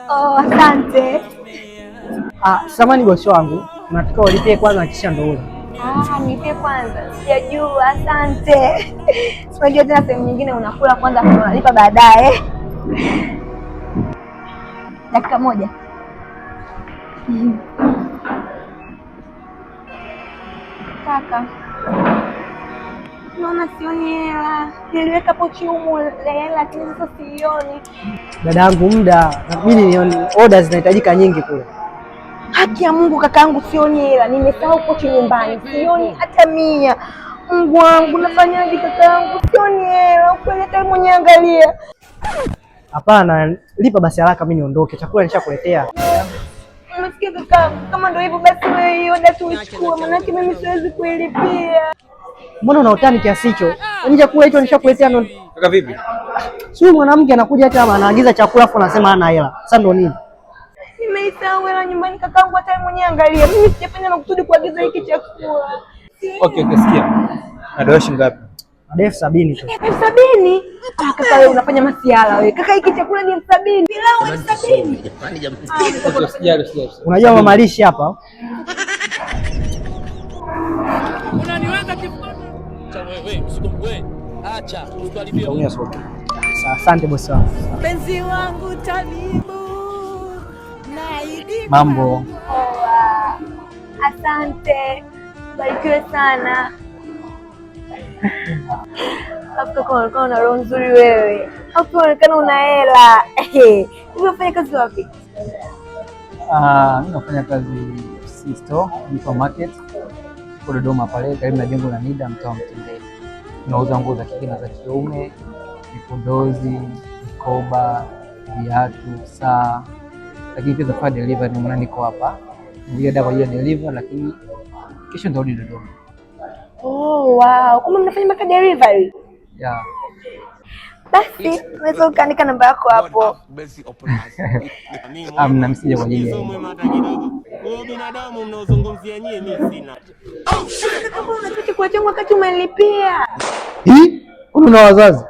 Oh, asante. Samani bosi wangu, nataka ulipie kwanza kisha ndo ule. Nilipie kwanza. Sijajua, asante. Unajua tena sehemu nyingine unakula kwanza kwa unalipa baadaye. Dakika moja. Kaka. Naona sioni hela. Niliweka pochi humu hela lakini sasa sioni. Dadangu, muda inabidi nione, orders zinahitajika nyingi kule. Haki ya Mungu kakaangu, sioni hela. Nimesahau pochi nyumbani. Sioni hata 100. Mungu wangu, nafanyaje kakaangu? Sioni hela. Ukweli hata mwenyewe angalia. Hapana, lipa basi haraka mimi niondoke. Chakula nishakuletea. Umesikia kakaangu? Kama ndio hivyo basi wewe hiyo order tu uchukue, maana mimi siwezi kuilipia. Mbona unaotani kiasi hicho? Yaani chakula hicho nishakuletea ndo. Kaka vipi? Sio mwanamke anakuja hata kama anaagiza chakula afu anasema hana hela. Sasa ndo nini? Nimeisahau hela nyumbani kakaangu, hata mwenyewe angalia. Mimi sijafanya makusudi kuagiza hiki chakula. Okay, sikia. Adoshi ngapi? Ada 70,000 tu. 70,000? Kaka wewe unafanya masiala wewe. Kaka hiki chakula ni 70,000. Pilau 70,000. Sijali. Unajua mama lishe hapa? Unaniweka kifuani. Wewe, usikomwe. Acha, usikaribie. Asante bosi wangu. Penzi wangu tabibu. Naidi. Mambo. Asante. Barikiwe sana. Hapo kwa una roho nzuri wewe. Hapo unaonekana una hela. Unafanya kazi wapi? Mimi nafanya kazi store, supermarket kwa Dodoma pale karibu na jengo la NIDA mtaa Mtendeli. Tunauza nguo za kike na za kiume, vipodozi, mikoba, viatu, saa. Lakini pia tunafanya delivery, ndio maana niko hapa. Ndio kwa ajili ya delivery lakini kesho ntarudi Dodoma. Oh, wow. Kumbe mnafanya mpaka delivery? Yeah. Basi, unaweza ukaandika namba yako hapo. Amna msije kwa ajili ya binadamu mnaozungumzia nyie mimi sina. Hapo unataka kuacha wakati umelipia. Kuna wazazi.